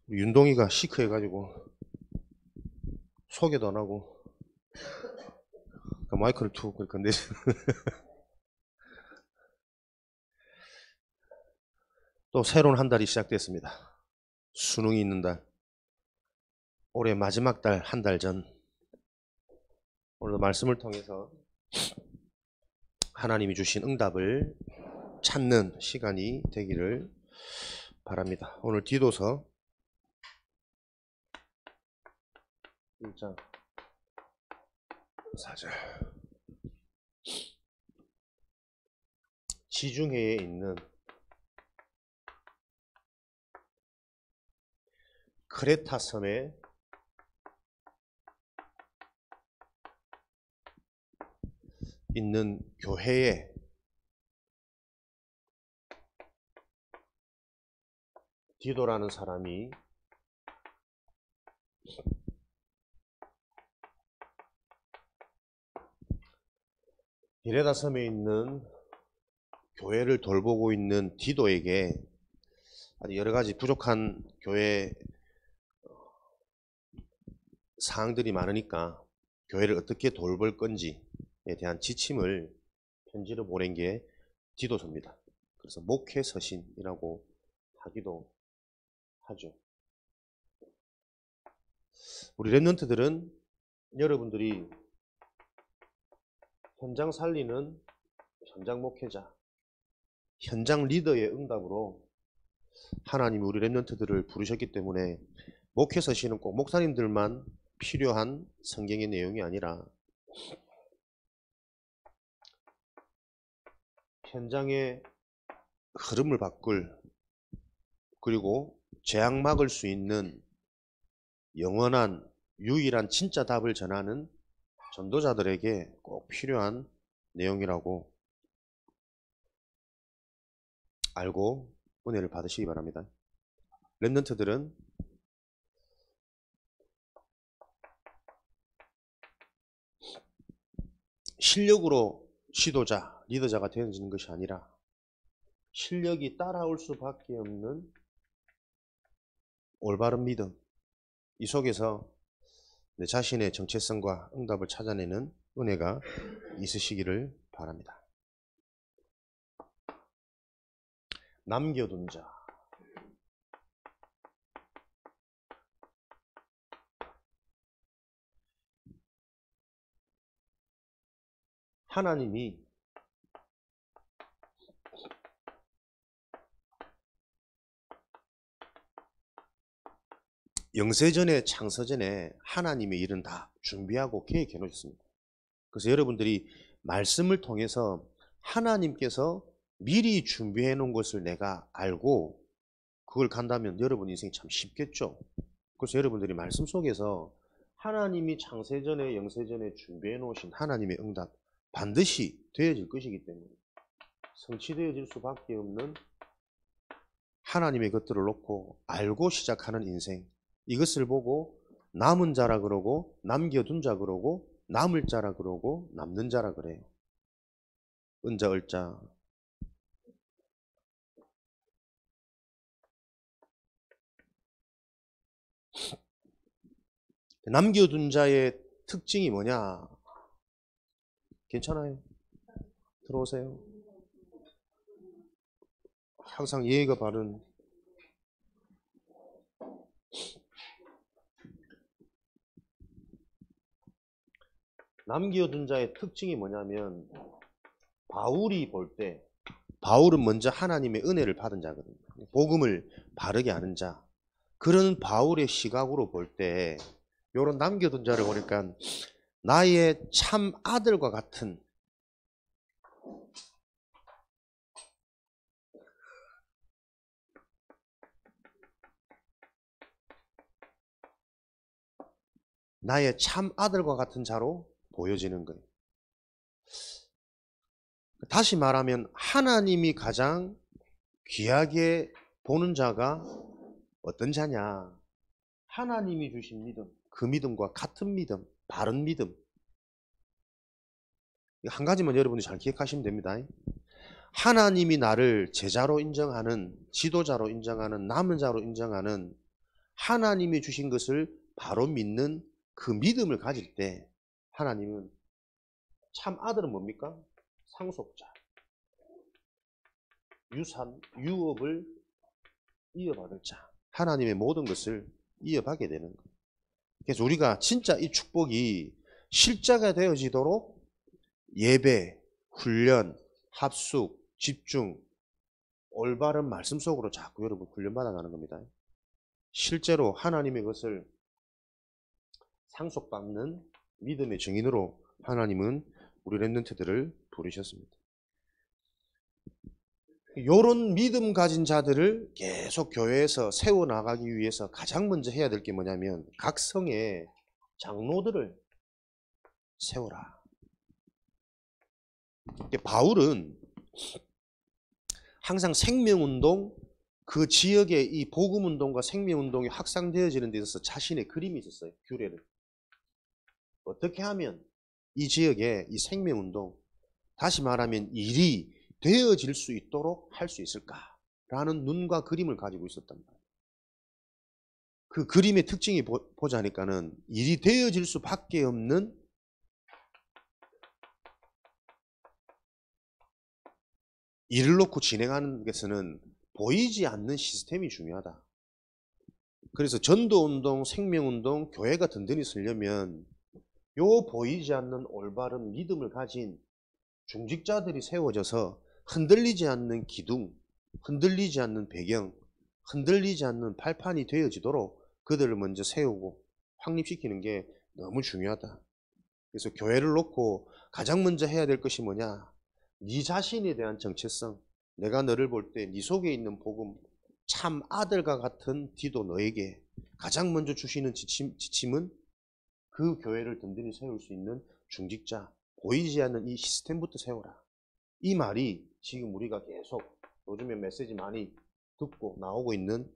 윤동이가 시크해가지고 소개도 안 하고 마이크를 툭 건데 또 새로운 한 달이 시작됐습니다. 수능이 있는 달, 올해 마지막 달, 한 달 전. 오늘도 말씀을 통해서 하나님이 주신 응답을 찾는 시간이 되기를 바랍니다. 오늘 디도서 1장 4절. 지중해에 있는 크레타 섬에 있는 교회에 디도라는 사람이 비레다 섬에 있는 교회를 돌보고 있는 디도에게 여러 가지 부족한 교회 사항들이 많으니까 교회를 어떻게 돌볼 건지에 대한 지침을 편지로 보낸 게 디도서입니다. 그래서 목회서신이라고 하기도 하죠. 우리 랩런트들은 여러분들이 현장 살리는 현장 목회자, 현장 리더의 응답으로 하나님이 우리 랩런트들을 부르셨기 때문에 목회서신은 꼭 목사님들만 필요한 성경의 내용이 아니라 현장의 흐름을 바꿀, 그리고 재앙 막을 수 있는 영원한 유일한 진짜 답을 전하는 전도자들에게 꼭 필요한 내용이라고 알고 은혜를 받으시기 바랍니다. 랩런트들은 실력으로 지도자, 리더자가 되어지는 것이 아니라 실력이 따라올 수밖에 없는 올바른 믿음, 이 속에서 내 자신의 정체성과 응답을 찾아내는 은혜가 있으시기를 바랍니다. 남겨둔 자. 하나님이 영세전에 창세전에 하나님의 일은 다 준비하고 계획해 놓으셨습니다. 그래서 여러분들이 말씀을 통해서 하나님께서 미리 준비해 놓은 것을 내가 알고 그걸 간다면 여러분 인생이 참 쉽겠죠. 그래서 여러분들이 말씀 속에서 하나님이 창세전에 영세전에 준비해 놓으신 하나님의 응답 반드시 되어질 것이기 때문에 성취되어질 수밖에 없는 하나님의 것들을 놓고 알고 시작하는 인생, 이것을 보고 남은 자라 그러고 남겨둔 자 그러고 남을 자라 그러고 남는 자라 그래요. 은자 을자. 남겨둔 자의 특징이 뭐냐? 괜찮아요. 들어오세요. 항상 예의가 바른 남겨둔 자의 특징이 뭐냐면 바울이 볼 때 바울은 먼저 하나님의 은혜를 받은 자거든요. 복음을 바르게 아는 자. 그런 바울의 시각으로 볼 때 이런 남겨둔 자를 보니까 나의 참 아들과 같은 나의 참 아들과 같은 자로 보여지는 거예요. 다시 말하면 하나님이 가장 귀하게 보는 자가 어떤 자냐? 하나님이 주신 믿음, 그 믿음과 같은 믿음, 바른 믿음. 한 가지만 여러분이 잘 기억하시면 됩니다. 하나님이 나를 제자로 인정하는, 지도자로 인정하는, 남은 자로 인정하는, 하나님이 주신 것을 바로 믿는 그 믿음을 가질 때 하나님은 참 아들은 뭡니까? 상속자, 유산, 유업을 이어받을 자, 하나님의 모든 것을 이어받게 되는 거예요. 그래서 우리가 진짜 이 축복이 실제가 되어지도록 예배, 훈련, 합숙, 집중, 올바른 말씀 속으로 자꾸 여러분 훈련받아 가는 겁니다. 실제로 하나님의 것을 상속받는 믿음의 증인으로 하나님은 우리 렘넌트들을 부르셨습니다. 이런 믿음 가진 자들을 계속 교회에서 세워나가기 위해서 가장 먼저 해야 될 게 뭐냐면 각 성의 장로들을 세워라. 바울은 항상 생명운동, 그 지역의 이 복음운동과 생명운동이 확산되어지는 데 있어서 자신의 그림이 있었어요. 규례를. 어떻게 하면 이 지역에 이 생명운동, 다시 말하면 일이 되어질 수 있도록 할 수 있을까라는 눈과 그림을 가지고 있었단 말이에요. 그 그림의 특징이 보자니까는 일이 되어질 수밖에 없는 일을 놓고 진행하는 것에는 보이지 않는 시스템이 중요하다. 그래서 전도운동, 생명운동, 교회가 든든히 서려면 요 보이지 않는 올바른 믿음을 가진 중직자들이 세워져서 흔들리지 않는 기둥, 흔들리지 않는 배경, 흔들리지 않는 발판이 되어지도록 그들을 먼저 세우고 확립시키는 게 너무 중요하다. 그래서 교회를 놓고 가장 먼저 해야 될 것이 뭐냐? 네 자신에 대한 정체성, 내가 너를 볼 때 네 속에 있는 복음, 참 아들과 같은 디도 너에게 가장 먼저 주시는 지침은 그 교회를 든든히 세울 수 있는 중직자, 보이지 않는 이 시스템부터 세워라. 이 말이 지금 우리가 계속 요즘에 메시지 많이 듣고 나오고 있는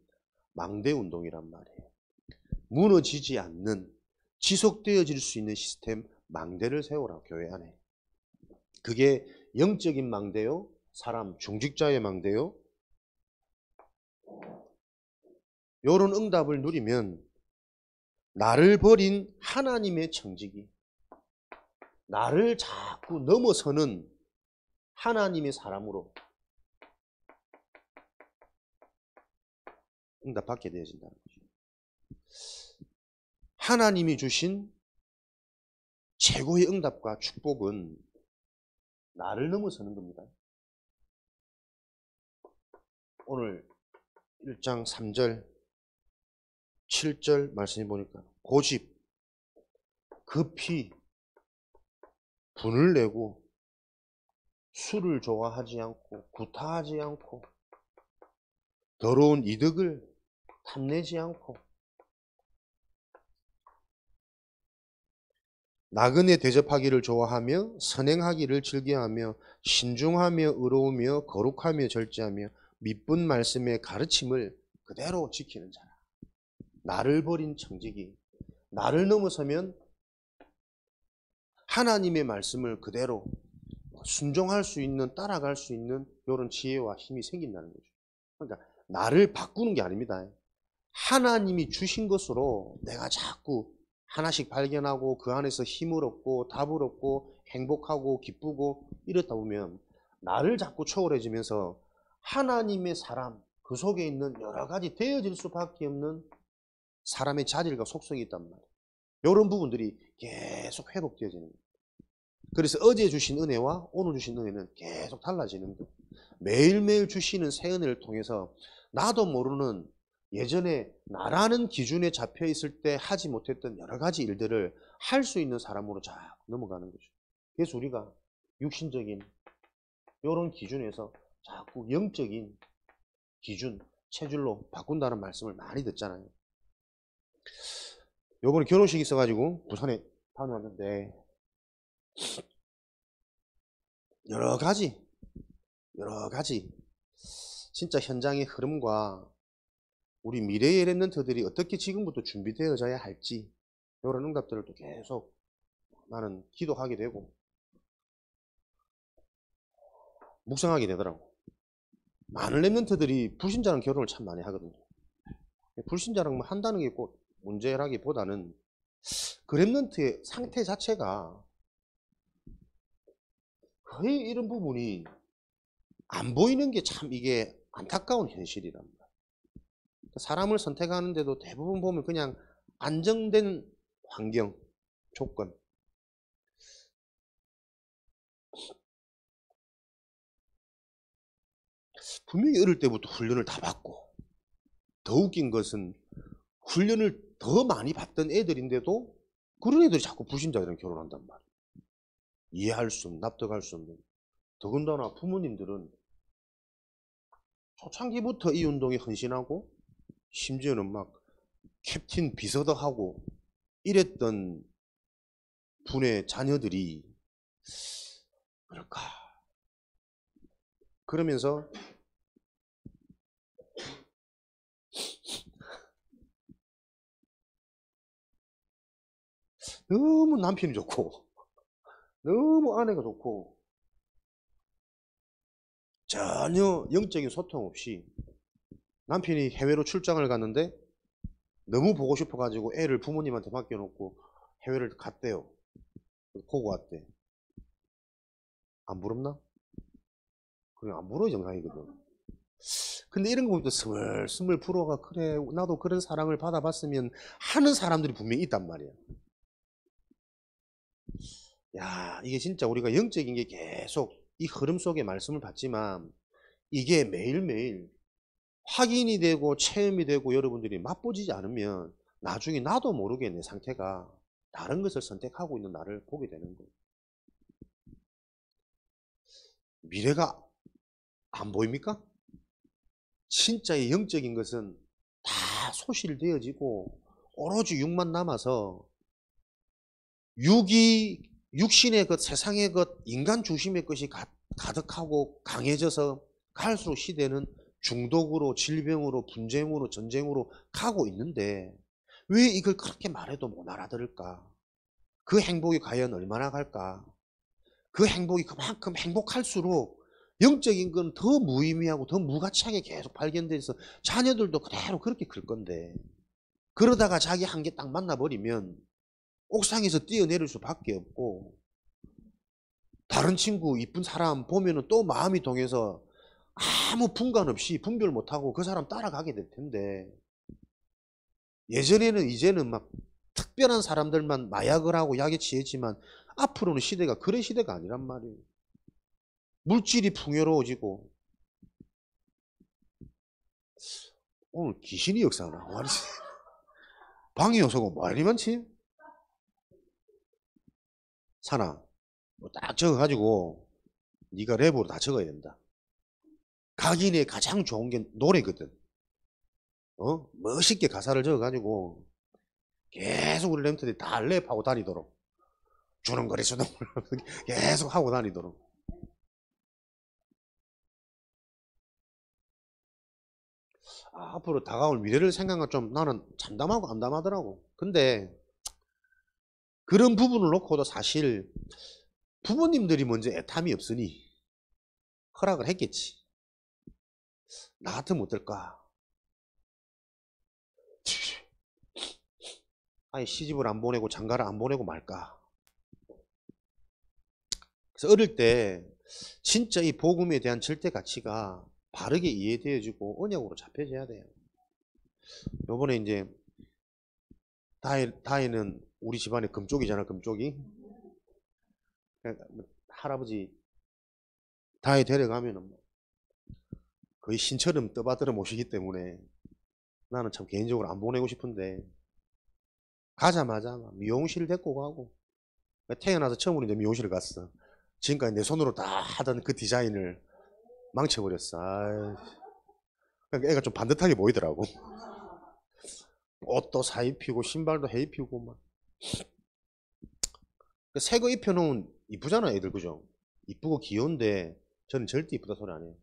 망대운동이란 말이에요. 무너지지 않는, 지속되어질 수 있는 시스템, 망대를 세워라, 교회 안에. 그게 영적인 망대요, 사람, 중직자의 망대요. 이런 응답을 누리면 나를 버린 하나님의 청지기, 나를 자꾸 넘어서는 하나님의 사람으로 응답받게 되어진다는 거죠. 하나님이 주신 최고의 응답과 축복은 나를 넘어서는 겁니다. 오늘 1장 3절, 7절 말씀해 보니까 고집, 급히, 분을 내고, 술을 좋아하지 않고, 구타하지 않고, 더러운 이득을 탐내지 않고, 나그네 대접하기를 좋아하며 선행하기를 즐겨하며 신중하며 의로우며 거룩하며 절제하며 미쁜 말씀의 가르침을 그대로 지키는 자라. 나를 버린 청지기, 나를 넘어서면 하나님의 말씀을 그대로 순종할 수 있는, 따라갈 수 있는 이런 지혜와 힘이 생긴다는 거죠. 그러니까 나를 바꾸는 게 아닙니다. 하나님이 주신 것으로 내가 자꾸 하나씩 발견하고 그 안에서 힘을 얻고 답을 얻고 행복하고 기쁘고 이렇다 보면 나를 자꾸 초월해지면서 하나님의 사람, 그 속에 있는 여러 가지 되어질 수밖에 없는 사람의 자질과 속성이 있단 말이에요. 이런 부분들이 계속 회복되어지는 거예요. 그래서 어제 주신 은혜와 오늘 주신 은혜는 계속 달라지는 거예요. 매일매일 주시는 새 은혜를 통해서 나도 모르는 예전에 나라는 기준에 잡혀 있을 때 하지 못했던 여러 가지 일들을 할 수 있는 사람으로 자꾸 넘어가는 거죠. 그래서 우리가 육신적인 이런 기준에서 자꾸 영적인 기준, 체질로 바꾼다는 말씀을 많이 듣잖아요. 요번에 결혼식이 있어가지고 부산에 다녀왔는데 여러 가지 진짜 현장의 흐름과 우리 미래의 렘넌트들이 어떻게 지금부터 준비되어져야 할지 이런 응답들을 또 계속 나는 기도하게 되고 묵상하게 되더라고. 많은 랩런트들이 불신자랑 결혼을 참 많이 하거든요. 불신자랑 뭐 한다는 게 꼭 문제라기보다는 그 랩런트의 상태 자체가 거의 이런 부분이 안 보이는 게 참 이게 안타까운 현실이랍니다. 사람을 선택하는데도 대부분 보면 그냥 안정된 환경, 조건. 분명히 어릴 때부터 훈련을 다 받고, 더 웃긴 것은 훈련을 더 많이 받던 애들인데도 그런 애들이 자꾸 불신자들이랑 결혼한단 말이에요. 이해할 수 없는, 납득할 수 없는. 더군다나 부모님들은 초창기부터 이 운동에 헌신하고 심지어는 막 캡틴 비서더하고 이랬던 분의 자녀들이 그럴까? 그러면서 너무 남편이 좋고 너무 아내가 좋고 전혀 영적인 소통 없이 남편이 해외로 출장을 갔는데 너무 보고 싶어가지고 애를 부모님한테 맡겨놓고 해외를 갔대요. 보고 왔대. 안 부럽나? 그냥 안 부러워 정상이거든. 근데 이런 거 보면 또 스물스물 불어가 그래 나도 그런 사랑을 받아봤으면 하는 사람들이 분명히 있단 말이야. 야 이게 진짜 우리가 영적인 게 계속 이 흐름 속에 말씀을 받지만 이게 매일매일 확인이 되고 체험이 되고 여러분들이 맛보지 않으면 나중에 나도 모르게 내 상태가 다른 것을 선택하고 있는 나를 보게 되는 거예요. 미래가 안 보입니까? 진짜의 영적인 것은 다 소실되어지고 오로지 육만 남아서 육신의 것, 세상의 것, 인간 중심의 것이 가득하고 강해져서 갈수록 시대는 중독으로, 질병으로, 분쟁으로, 전쟁으로 가고 있는데 왜 이걸 그렇게 말해도 못 알아들을까? 그 행복이 과연 얼마나 갈까? 그 행복이 그만큼 행복할수록 영적인 건 더 무의미하고 더 무가치하게 계속 발견돼서 자녀들도 그대로 그렇게 클 건데 그러다가 자기 한계 딱 만나버리면 옥상에서 뛰어내릴 수밖에 없고 다른 친구 이쁜 사람 보면은 또 마음이 동해서 아무 분간 없이 분별 못하고 그 사람 따라가게 될 텐데 예전에는 이제는 막 특별한 사람들만 마약을 하고 약에 취했지만 앞으로는 시대가 그런 시대가 아니란 말이에요. 물질이 풍요로워지고 오늘 귀신이 역사하나? 방해 요소가 많이 많지? 사나 뭐 딱 적어가지고 네가 랩으로 다 적어야 된다. 각인의 가장 좋은 게 노래거든. 멋있게 가사를 적어가지고 계속 우리 랩들이 다 랩하고 다니도록 주는거리 수도 계속 하고 다니도록. 앞으로 다가올 미래를 생각하면 좀 나는 참담하고 암담하더라고. 근데 그런 부분을 놓고도 사실 부모님들이 먼저 애탐이 없으니 허락을 했겠지. 나 같으면 어떨까? 아니 시집을 안 보내고 장가를 안 보내고 말까? 그래서 어릴 때 진짜 이 복음에 대한 절대 가치가 바르게 이해되어지고 언약으로 잡혀져야 돼요. 요번에 이제 다혜는 우리 집안의 금쪽이잖아, 금쪽이. 그러니까 할아버지 다혜 데려가면은 거의 신처럼 떠받들어 모시기 때문에 나는 참 개인적으로 안 보내고 싶은데 가자마자 미용실 데리고 가고 태어나서 처음으로 이제 미용실을 갔어. 지금까지 내 손으로 다 하던 그 디자인을 망쳐버렸어. 그러니까 애가 좀 반듯하게 보이더라고. 옷도 사 입히고 신발도 해 입히고 막. 새 거 입혀놓으면 이쁘잖아 애들 그죠? 이쁘고 귀여운데 저는 절대 이쁘다 소리 안 해요.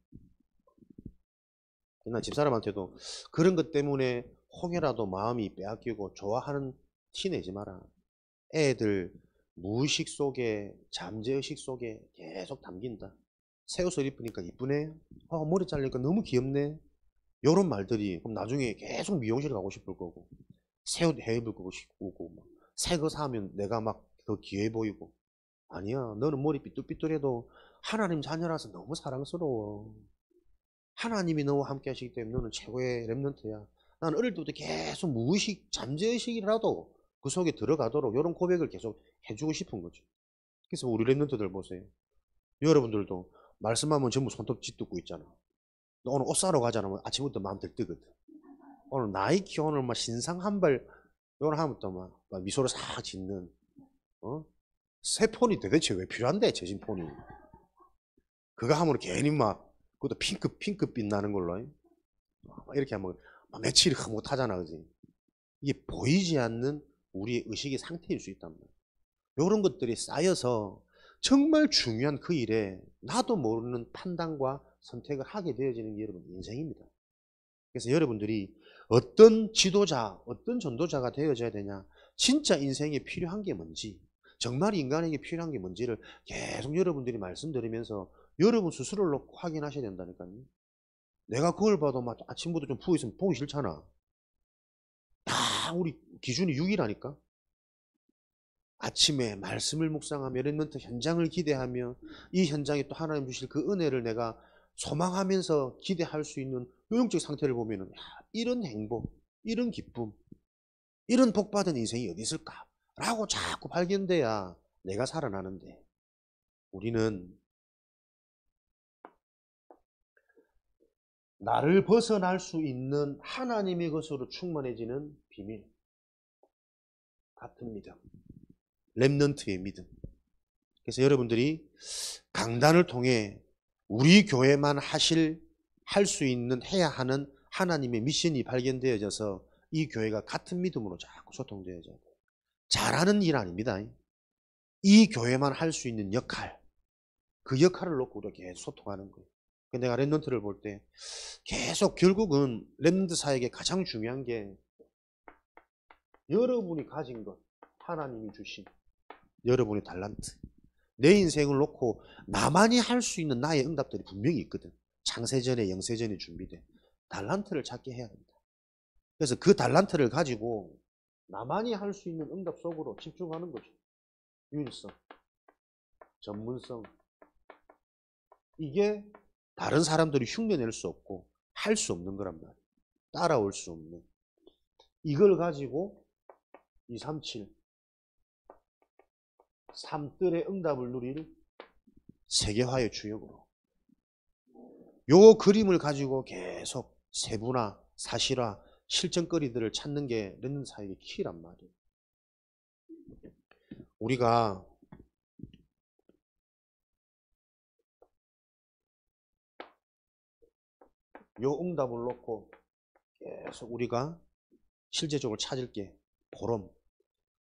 난 집사람한테도 그런 것 때문에 혹여라도 마음이 빼앗기고 좋아하는 티 내지 마라. 애들 무의식 속에 잠재의식 속에 계속 담긴다. 새 옷을 입으니까 이쁘네. 머리 자르니까 너무 귀엽네. 요런 말들이 그럼 나중에 계속 미용실 가고 싶을 거고 새 옷 해 입을 거고 싶고 새 거 사면 내가 막 더 귀해 보이고 아니야. 너는 머리 삐뚤삐뚤해도 하나님 자녀라서 너무 사랑스러워. 하나님이 너와 함께 하시기 때문에 너는 최고의 렘넌트야. 나는 어릴 때부터 계속 무의식, 잠재의식이라도 그 속에 들어가도록 이런 고백을 계속 해주고 싶은 거죠. 그래서 우리 렘넌트들 보세요. 여러분들도 말씀하면 전부 손톱 짓듣고 있잖아. 너 오늘 옷 사러 가잖아. 아침부터 마음 들뜨거든. 오늘 나이키 오늘 막 신상 한 벌, 이걸 하면 또 막 미소를 싹 짓는, 어? 새 폰이 도대체 왜 필요한데, 최신 폰이. 그거 하면 괜히 막, 그것도 핑크빛 나는 걸로. 막 이렇게 하면 막 며칠이 흐뭇하잖아, 그지? 이게 보이지 않는 우리의 의식의 상태일 수 있단 말이야. 이런 것들이 쌓여서 정말 중요한 그 일에 나도 모르는 판단과 선택을 하게 되어지는 게 여러분 인생입니다. 그래서 여러분들이 어떤 지도자, 어떤 전도자가 되어져야 되냐, 진짜 인생에 필요한 게 뭔지, 정말 인간에게 필요한 게 뭔지를 계속 여러분들이 말씀드리면서 여러분 스스로를 놓고 확인하셔야 된다니까요. 내가 그걸 봐도 막 아침부터 좀 푸 있으면 보기 싫잖아. 다 우리 기준이 6이라니까. 아침에 말씀을 묵상하며 렘넌트 현장을 기대하며 이 현장에 또 하나님 주실 그 은혜를 내가 소망하면서 기대할 수 있는 요령적 상태를 보면은 야, 이런 행복, 이런 기쁨, 이런 복받은 인생이 어디 있을까? 라고 자꾸 발견돼야 내가 살아나는데 우리는 나를 벗어날 수 있는 하나님의 것으로 충만해지는 비밀 같은 믿음, 렘넌트의 믿음. 그래서 여러분들이 강단을 통해 우리 교회만 할 수 있는 해야 하는 하나님의 미션이 발견되어져서 이 교회가 같은 믿음으로 자꾸 소통되어져야 돼요. 잘하는 일 아닙니다. 이 교회만 할 수 있는 역할, 그 역할을 놓고 우리가 계속 소통하는 거예요. 내가 랩런트를 볼 때 계속 결국은 랩런트 사역에 가장 중요한 게 여러분이 가진 것, 하나님이 주신 여러분의 달란트. 내 인생을 놓고 나만이 할 수 있는 나의 응답들이 분명히 있거든. 창세전에 영세전에 준비된 달란트를 찾게 해야 됩니다. 그래서 그 달란트를 가지고 나만이 할 수 있는 응답 속으로 집중하는 거죠. 유일성, 전문성. 이게 다른 사람들이 흉내낼 수 없고 할 수 없는 거란 말이에요. 따라올 수 없는. 이걸 가지고 237, 3뜰의 응답을 누릴 세계화의 주역으로. 요 그림을 가지고 계속 세분화, 사실화, 실전거리들을 찾는 게 랩넌트 사역의 키란 말이에요. 우리가 요 응답을 놓고 계속 우리가 실제적으로 찾을 게 보름.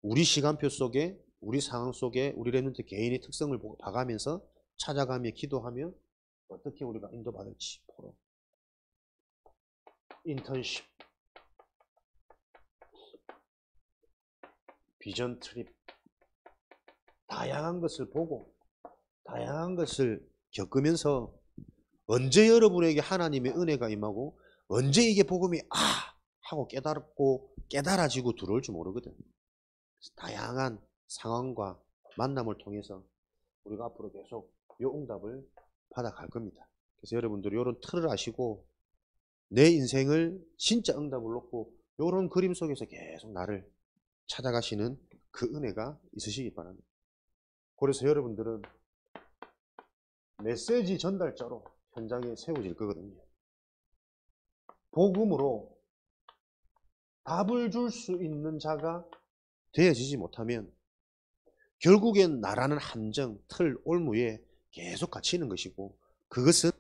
우리 시간표 속에 우리 상황 속에 우리 랩넌트 개인의 특성을 봐가면서 찾아가며 기도하며 어떻게 우리가 인도받을지 보름. 인턴십, 비전 트립, 다양한 것을 보고 다양한 것을 겪으면서 언제 여러분에게 하나님의 은혜가 임하고 언제 이게 복음이 하고 깨달고 깨달아지고 들어올 줄 모르거든. 다양한 상황과 만남을 통해서 우리가 앞으로 계속 이 응답을 받아갈 겁니다. 그래서 여러분들이 이런 틀을 아시고 내 인생을 진짜 응답을 놓고 이런 그림 속에서 계속 나를 찾아가시는 그 은혜가 있으시기 바랍니다. 그래서 여러분들은 메시지 전달자로 현장에 세워질 거거든요. 복음으로 답을 줄 수 있는 자가 되어지지 못하면 결국엔 나라는 함정, 틀, 올무에 계속 갇히는 것이고 그것은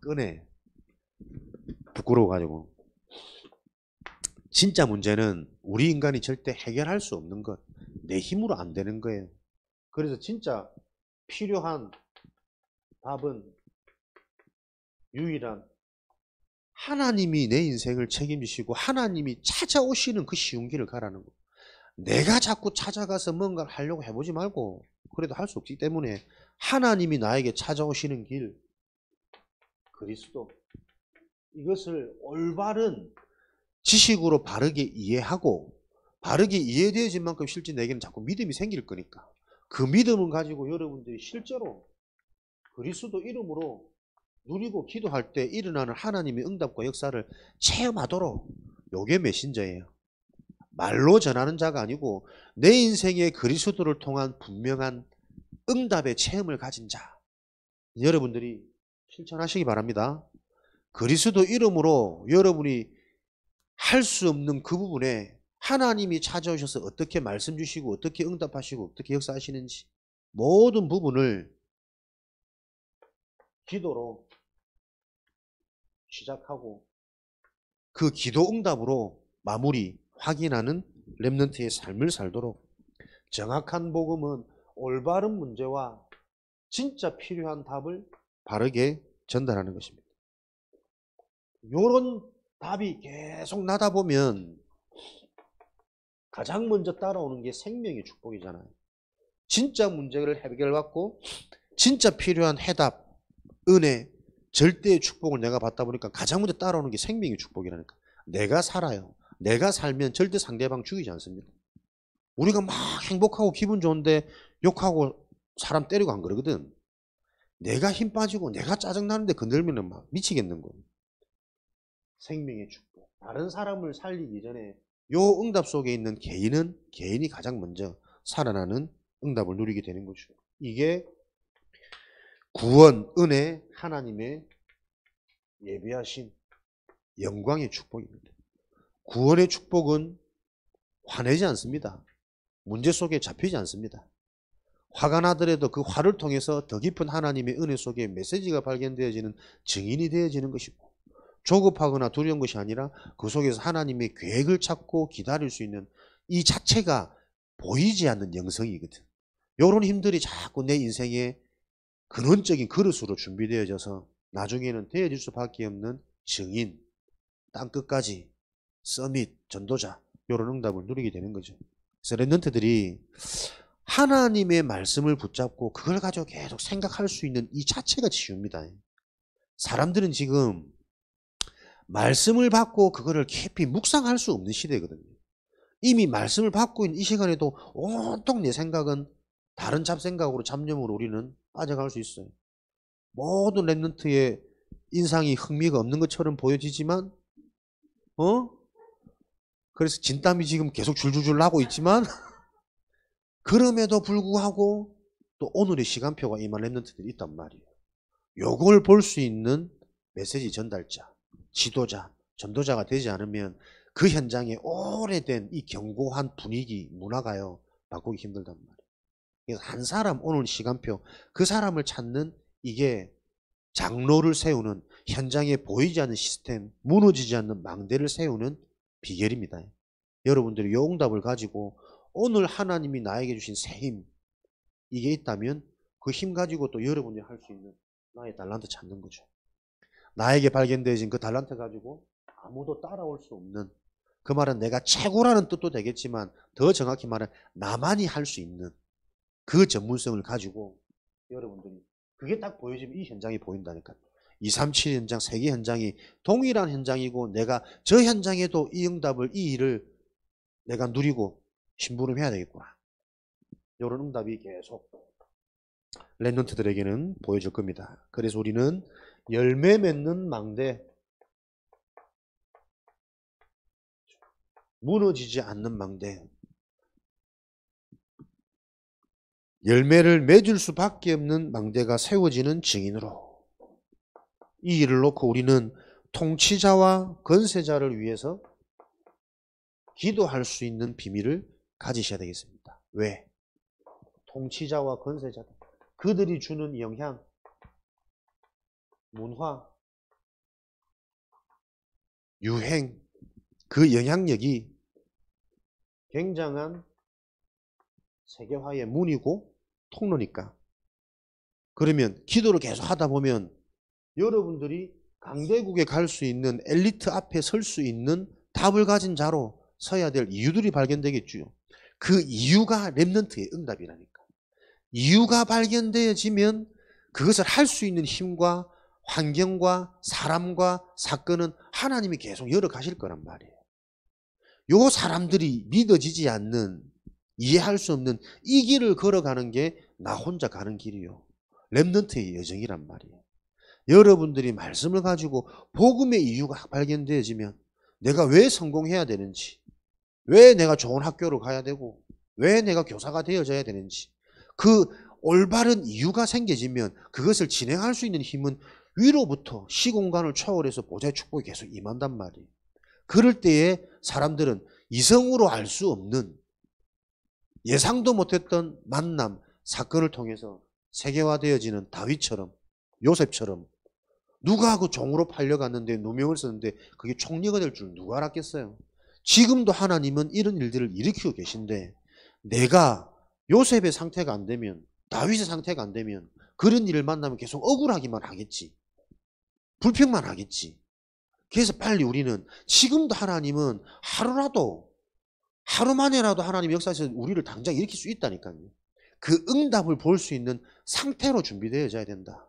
꺼내. 부끄러워가지고. 진짜 문제는 우리 인간이 절대 해결할 수 없는 것, 내 힘으로 안 되는 거예요. 그래서 진짜 필요한 답은 유일한 하나님이 내 인생을 책임지시고 하나님이 찾아오시는 그 쉬운 길을 가라는 거. 내가 자꾸 찾아가서 뭔가를 하려고 해보지 말고, 그래도 할 수 없기 때문에 하나님이 나에게 찾아오시는 길, 그리스도, 이것을 올바른 지식으로 바르게 이해하고 바르게 이해되어진 만큼 실제 내게는 자꾸 믿음이 생길 거니까 그 믿음을 가지고 여러분들이 실제로 그리스도 이름으로 누리고 기도할 때 일어나는 하나님의 응답과 역사를 체험하도록, 요게 메신저예요. 말로 전하는 자가 아니고 내 인생에 그리스도를 통한 분명한 응답의 체험을 가진 자, 여러분들이 실천하시기 바랍니다. 그리스도 이름으로 여러분이 할 수 없는 그 부분에 하나님이 찾아오셔서 어떻게 말씀 주시고 어떻게 응답하시고 어떻게 역사하시는지 모든 부분을 기도로 시작하고 그 기도 응답으로 마무리 확인하는 렘넌트의 삶을 살도록, 정확한 복음은 올바른 문제와 진짜 필요한 답을 바르게 전달하는 것입니다. 이런 답이 계속 나다 보면 가장 먼저 따라오는 게 생명의 축복이잖아요. 진짜 문제를 해결받고 진짜 필요한 해답, 은혜, 절대의 축복을 내가 받다 보니까 가장 먼저 따라오는 게 생명의 축복이라니까. 내가 살아요. 내가 살면 절대 상대방 죽이지 않습니다. 우리가 막 행복하고 기분 좋은데 욕하고 사람 때리고 안 그러거든. 내가 힘 빠지고 내가 짜증나는데 건들면 막 미치겠는 거예요. 생명의 축복. 다른 사람을 살리기 전에 요 응답 속에 있는 개인이 가장 먼저 살아나는 응답을 누리게 되는 거죠. 이게 구원, 은혜, 하나님의 예비하신 영광의 축복입니다. 구원의 축복은 화내지 않습니다. 문제 속에 잡히지 않습니다. 화가 나더라도 그 화를 통해서 더 깊은 하나님의 은혜 속에 메시지가 발견되어지는 증인이 되어지는 것이고, 조급하거나 두려운 것이 아니라 그 속에서 하나님의 계획을 찾고 기다릴 수 있는 이 자체가 보이지 않는 영성이거든. 이런 힘들이 자꾸 내 인생에 근원적인 그릇으로 준비되어져서 나중에는 되어질 수밖에 없는 증인, 땅끝까지 서밋, 전도자, 이런 응답을 누리게 되는 거죠. 그래서 랩런트들이 하나님의 말씀을 붙잡고 그걸 가지고 계속 생각할 수 있는 이 자체가 치유입니다. 사람들은 지금 말씀을 받고 그거를 깊이 묵상할 수 없는 시대거든요. 이미 말씀을 받고 있는 이 시간에도 온통 내 생각은 다른 잡생각으로 잡념으로 우리는 빠져갈 수 있어요. 모든 랩런트의 인상이 흥미가 없는 것처럼 보여지지만 그래서 진땀이 지금 계속 줄줄줄 나고 있지만 그럼에도 불구하고 또 오늘의 시간표가 임한 랩런트들이 있단 말이에요. 요걸 볼 수 있는 메시지 전달자, 지도자, 전도자가 되지 않으면 그 현장에 오래된 이 견고한 분위기, 문화가요, 바꾸기 힘들단 말이에요. 그래서 한 사람, 오늘 시간표, 그 사람을 찾는, 이게 장로를 세우는, 현장에 보이지 않는 시스템, 무너지지 않는 망대를 세우는 비결입니다. 여러분들이 이 응답을 가지고 오늘 하나님이 나에게 주신 새 힘, 이게 있다면 그 힘 가지고 또 여러분이 할 수 있는 나의 달란트 찾는 거죠. 나에게 발견되어진 그 달란트 가지고 아무도 따라올 수 없는, 그 말은 내가 최고라는 뜻도 되겠지만 더 정확히 말하면 나만이 할 수 있는 그 전문성을 가지고 여러분들이, 그게 딱 보여지면 이 현장이 보인다니까요. 237 현장, 세계 현장이 동일한 현장이고 내가 저 현장에도 이 응답을, 이 일을 내가 누리고 심부름해야 되겠구나. 이런 응답이 계속 랩런트들에게는 보여질 겁니다. 그래서 우리는 열매 맺는 망대, 무너지지 않는 망대, 열매를 맺을 수밖에 없는 망대가 세워지는 증인으로, 이 일을 놓고 우리는 통치자와 권세자를 위해서 기도할 수 있는 비밀을 가지셔야 되겠습니다. 왜? 통치자와 권세자들, 그들이 주는 영향, 문화, 유행, 그 영향력이 굉장한 세계화의 문이고 통로니까. 그러면 기도를 계속 하다 보면 여러분들이 강대국에 갈 수 있는 엘리트 앞에 설 수 있는 답을 가진 자로 서야 될 이유들이 발견되겠죠. 그 이유가 렘넌트의 응답이라니까. 이유가 발견되어지면 그것을 할 수 있는 힘과 환경과 사람과 사건은 하나님이 계속 열어가실 거란 말이에요. 요 사람들이 믿어지지 않는, 이해할 수 없는 이 길을 걸어가는 게 나 혼자 가는 길이요. 렘넌트의 여정이란 말이에요. 여러분들이 말씀을 가지고 복음의 이유가 발견되어지면 내가 왜 성공해야 되는지, 왜 내가 좋은 학교로 가야 되고, 왜 내가 교사가 되어져야 되는지, 그 올바른 이유가 생겨지면 그것을 진행할 수 있는 힘은 위로부터 시공간을 초월해서 보좌의 축복이 계속 임한단 말이에요. 그럴 때에 사람들은 이성으로 알 수 없는, 예상도 못했던 만남, 사건을 통해서 세계화되어지는 다윗처럼, 요셉처럼 누가 그 종으로 팔려갔는데 누명을 썼는데 그게 총리가 될 줄 누가 알았겠어요? 지금도 하나님은 이런 일들을 일으키고 계신데 내가 요셉의 상태가 안 되면, 다윗의 상태가 안 되면 그런 일을 만나면 계속 억울하기만 하겠지. 불평만 하겠지. 그래서 빨리 우리는 지금도 하나님은 하루만에라도 하나님 역사에서 우리를 당장 일으킬 수 있다니까요. 그 응답을 볼 수 있는 상태로 준비되어져야 된다.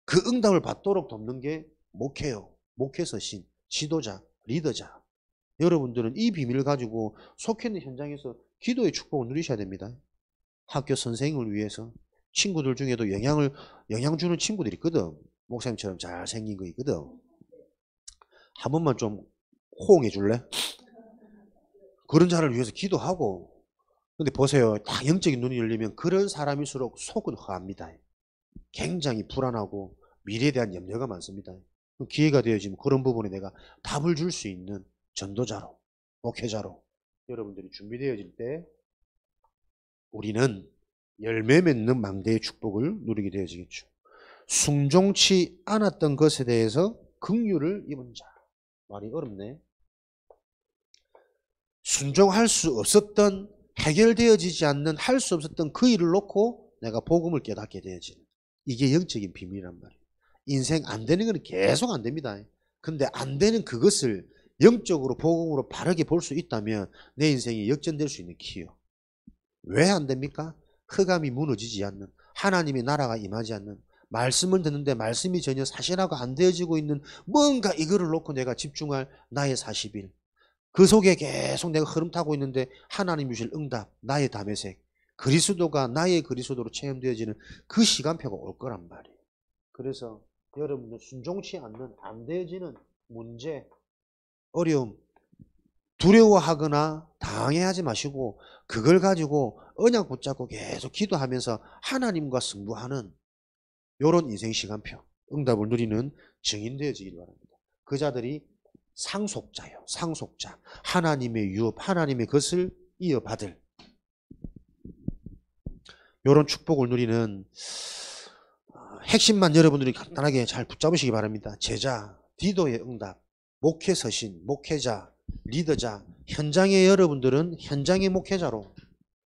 그 응답을 받도록 돕는 게 목회요. 목회서신, 지도자, 리더자. 여러분들은 이 비밀을 가지고 속해 있는 현장에서 기도의 축복을 누리셔야 됩니다. 학교 선생님을 위해서 친구들 중에도 영향 주는 친구들이 있거든. 목사님처럼 잘생긴 거 있거든. 한 번만 좀 호응해 줄래? 그런 자를 위해서 기도하고. 근데 보세요. 다 영적인 눈이 열리면 그런 사람일수록 속은 허합니다. 굉장히 불안하고 미래에 대한 염려가 많습니다. 기회가 되어지면 그런 부분에 내가 답을 줄 수 있는 전도자로, 목회자로 여러분들이 준비되어질 때 우리는 열매 맺는 망대의 축복을 누리게 되어지겠죠. 순종치 않았던 것에 대해서 긍휼을 입은 자. 말이 어렵네. 순종할 수 없었던, 해결되어지지 않는, 할 수 없었던 그 일을 놓고 내가 복음을 깨닫게 되어지는, 이게 영적인 비밀이란 말이에요. 인생 안 되는 건 계속 안 됩니다. 근데 안 되는 그것을 영적으로 복음으로 바르게 볼 수 있다면 내 인생이 역전될 수 있는 키요. 왜 안 됩니까? 흑암이 무너지지 않는, 하나님의 나라가 임하지 않는, 말씀을 듣는데 말씀이 전혀 사실하고 안 되어지고 있는 뭔가 이거를 놓고 내가 집중할 나의 40일, 그 속에 계속 내가 흐름 타고 있는데 하나님 주실 응답, 나의 다메섹, 그리스도가 나의 그리스도로 체험되어지는 그 시간표가 올 거란 말이에요. 그래서 여러분들 순종치 않는, 안 되어지는 문제, 어려움, 두려워하거나 당해하지 마시고 그걸 가지고 언약 붙잡고 계속 기도하면서 하나님과 승부하는 이런 인생 시간표, 응답을 누리는 증인 되어지길 바랍니다. 그 자들이 상속자요. 상속자. 하나님의 유업, 하나님의 것을 이어받을 이런 축복을 누리는 핵심만 여러분들이 간단하게 잘 붙잡으시기 바랍니다. 제자, 디도의 응답, 목회 서신, 목회자, 리더자. 현장의 여러분들은 현장의 목회자로,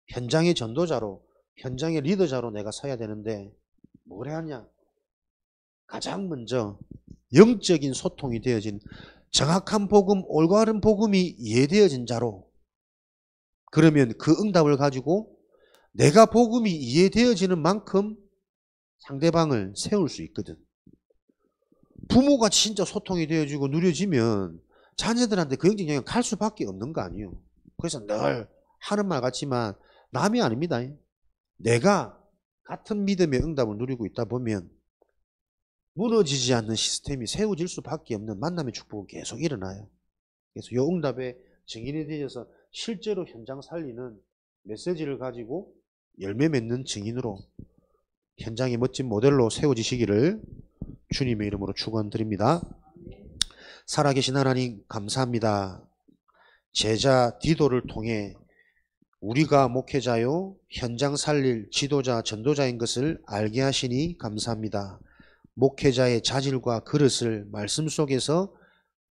현장의 전도자로, 현장의 리더자로 내가 서야 되는데 뭘 해야 하냐? 가장 먼저 영적인 소통이 되어진, 정확한 복음, 올바른 복음이 이해되어진 자로, 그러면 그 응답을 가지고 내가 복음이 이해되어지는 만큼 상대방을 세울 수 있거든. 부모가 진짜 소통이 되어지고 누려지면 자녀들한테 그 영적 영향 갈 수밖에 없는 거 아니에요. 그래서 늘 하는 말 같지만 남이 아닙니다. 내가 같은 믿음의 응답을 누리고 있다 보면 무너지지 않는 시스템이 세워질 수밖에 없는 만남의 축복은 계속 일어나요. 그래서 이 응답의 증인이 되어서 실제로 현장 살리는 메시지를 가지고 열매 맺는 증인으로 현장의 멋진 모델로 세워지시기를 주님의 이름으로 축원드립니다. 살아계신 하나님 감사합니다. 제자 디도를 통해 우리가 목회자요 현장 살릴 지도자 전도자인 것을 알게 하시니 감사합니다. 목회자의 자질과 그릇을 말씀 속에서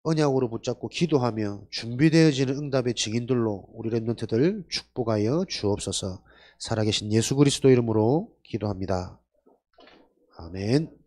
언약으로 붙잡고 기도하며 준비되어지는 응답의 증인들로 우리 렘넌트들 축복하여 주옵소서. 살아계신 예수 그리스도 이름으로 기도합니다. 아멘.